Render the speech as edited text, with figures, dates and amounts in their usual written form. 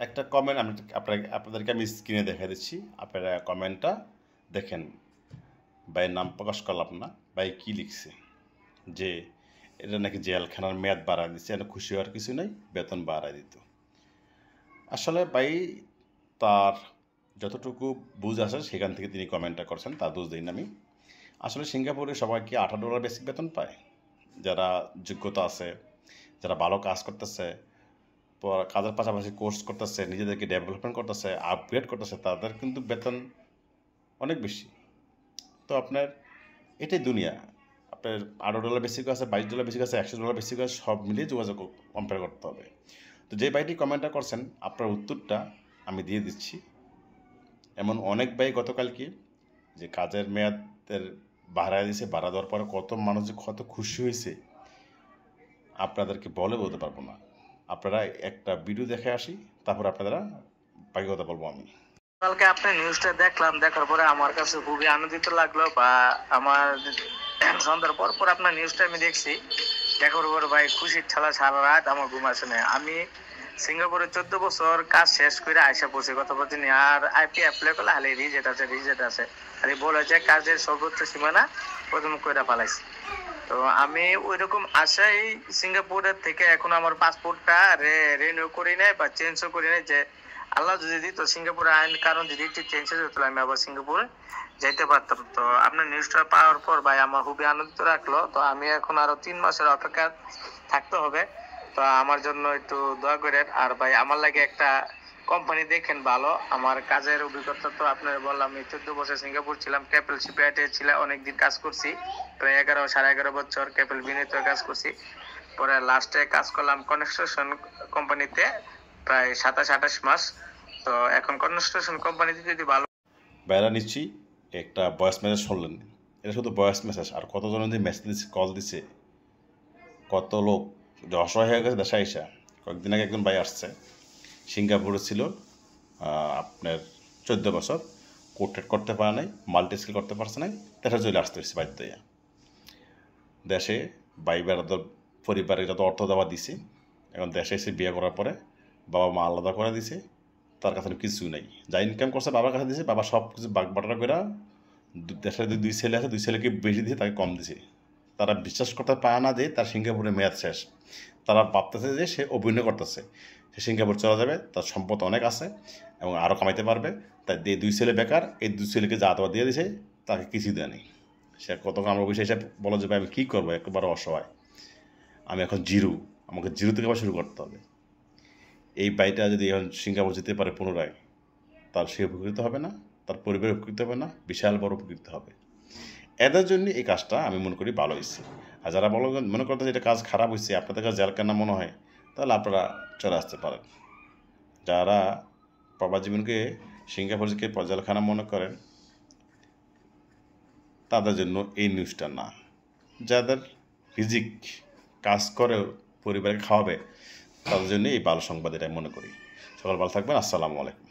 একটা কমেন্ট আমি আপনাদেরকে আমি স্ক্রিনে দেখা দিচ্ছি, আপনারা কমেন্টটা দেখেন। ভাইয়ের নাম প্রকাশ করলাম না, ভাই কী লিখছে যে এটা নাকি জেলখানার মেয়াদ বাড়ায় দিচ্ছে, এটা খুশি হওয়ার কিছু নেই, বেতন বাড়ায় দিত। আসলে ভাই তার যতটুকু বুঝ আছে সেখান থেকে তিনি কমেন্টটা করছেন, তার দোষ দিন আমি। আসলে সিঙ্গাপুরে সবাই কি $18 বেসিক বেতন পায়? যারা যোগ্যতা আছে, যারা ভালো কাজ করতেছে, কাজের পাশাপাশি কোর্স করতেছে, নিজেদেরকে ডেভেলপমেন্ট করতেছে, আপগ্রেড করতেছে, তাদের কিন্তু বেতন অনেক বেশি। তো আপনার এটাই দুনিয়া। আপনার $18 বেসিক আছে, $22 বেসিক আছে, $100 বেসিক আছে, সব মিলিয়ে যোগাযোগ কম্পেয়ার করতে হবে। তো যে ভাইটি কমেন্টটা করছেন, আপনার উত্তরটা আমি দিয়ে দিচ্ছি। এমন অনেক ভাই গতকালকে যে কাজের মেয়াদের বাড়ায় দিয়েছে, বাড়া দেওয়ার পরে কত মানুষ যে কত খুশি হয়েছে আপনাদেরকে বলতে পারবো না। আপনারা একটা ভিডিও দেখে আসি, তারপর আপনারা বাকি কথা বলবো আমি। কালকে আপনার নিউজটা দেখলাম, দেখার পরে আমার কাছে খুবই আনন্দিত লাগলো, বা আমার সন্ধ্যার পর পর আপনার নিউজটা আমি দেখছি, দেখার পর ভাই খুশির ঠেলা সারা রাত আমার ঘুম আসে না। আমি সিঙ্গাপুরে 14 বছর কাজ শেষ করে আইসা পড়ছি গত বছর, আর আইপি অ্যাপ্লাই করলে হালে রিজেক্ট আছে আর বলে যে কাজের সর্বোচ্চ সীমানা প্রথম করে ফেলাইছি। তো আমি ওইরকম আশাই সিঙ্গাপুরের থেকে এখন আমার পাসপোর্টটা রিনিউ করি নাই বা চেঞ্জও করি নাই, যে আল্লাহ যদি দিত সিঙ্গাপুরের আইন কারণ যদি একটু চেঞ্জ হয়ে যেত আমি আবার সিঙ্গাপুরে যাইতে পারতাম। তো আপনার নিউজটা পাওয়ার পর ভাই আমার খুবই আনন্দিত রাখলো। তো আমি এখন আরো 3 মাসের অপেক্ষা থাকতে হবে, তো আমার জন্য একটু দোয়া করেন। আর ভাই আমার লাগে একটা কোম্পানি দেখেন ভালো, আমার কাজের অভিজ্ঞতা তো আপনার বললাম, আমি 14 বছর সিঙ্গাপুর ছিলাম, ক্যাপেল শিপইয়ার্ডে ছিলাম, অনেকদিন কাজ করছি, প্রায় 11 বছর ক্যাপেল বিনিতে কাজ করছি। পরে লাস্টে কাজ করলাম কনস্ট্রাকশন কোম্পানিতে প্রায় 27-28 মাস। তো এখন কনস্ট্রাকশন কোম্পানিতে যদি ভালো বাইরা নিচ্ছি একটা ভয়েস মেসেজ শুনলেন, এটা শুধু ভয়েস মেসেজ, আর কতজন যদি মেসেজ দিচ্ছে, কল দিচ্ছে, কত লোক যে অসহায় হয়ে গেছে দেশে আইসা। কয়েকদিন আগে একজন ভাই আসছে, সিঙ্গাপুরে ছিল আপনার 14 বছর, কোর্টেড করতে পারে নাই, মাল্টি স্কিল করতে পারছে নাই, দেশে চলে আসতে হয়েছে বাধ্য হইয়া। দেশে ভাই বেড়াদের পরিবারে যত অর্থ দেওয়া দিছে, এখন দেশে এসে বিয়ে করার পরে বাবা মা আলাদা করে দিছে, তার কাছে কিছু নেই। যা ইনকাম করছে বাবার কাছে দিছে, বাবা সব কিছু বাগবাটা করে দেশের 2 ছেলে আছে, 2 ছেলেকে বেশি দিয়ে তাকে কম দিছে। তারা বিশ্বাস করতে পারে না যে তার সিঙ্গাপুরে মেয়াদ শেষ। তারা ভাবতেছে যে সে অভিনয় করতেছে, সে সিঙ্গাপুর চলে যাবে, তার সম্পদ অনেক আছে এবং আরও কামাইতে পারবে। তাই 2 ছেলে বেকার, এই 2 ছেলেকে যা দেওয়া দিয়ে দিছে, তাকে কিছু দেয় নেই। সে কতক্ষণ আমার অফিসে এসে বলো যে ভাই আমি কী করবো, একেবারে অসহায়, আমি এখন জিরো, আমাকে জিরো থেকে আবার শুরু করতে হবে। এই ভাইটা যদি এখন সিঙ্গাপুর যেতে পারে পুনরায়, তার সে উপকৃত হবে না, তার পরিবার উপকৃত হবে না, বিশাল বড় উপকৃত হবে। এদের জন্য এই কাজটা আমি মনে করি ভালো হয়েছে। আর যারা মনে করতে যে এটা কাজ খারাপ হয়েছে, আপনাদের কাছে জেলখানা মনে হয়, তাহলে আপনারা চলে আসতে পারেন। যারা প্রবাস জীবনকে সিঙ্গাপুরকে জেলখানা মনে করেন, তাদের জন্য এই নিউজটা না। যাদের রিজিক কাজ করে পরিবারকে খাওয়াবে, তাদের জন্য এই ভালো সংবাদ, এটাই মনে করি। সকল ভালো থাকবেন। আসসালামু আলাইকুম।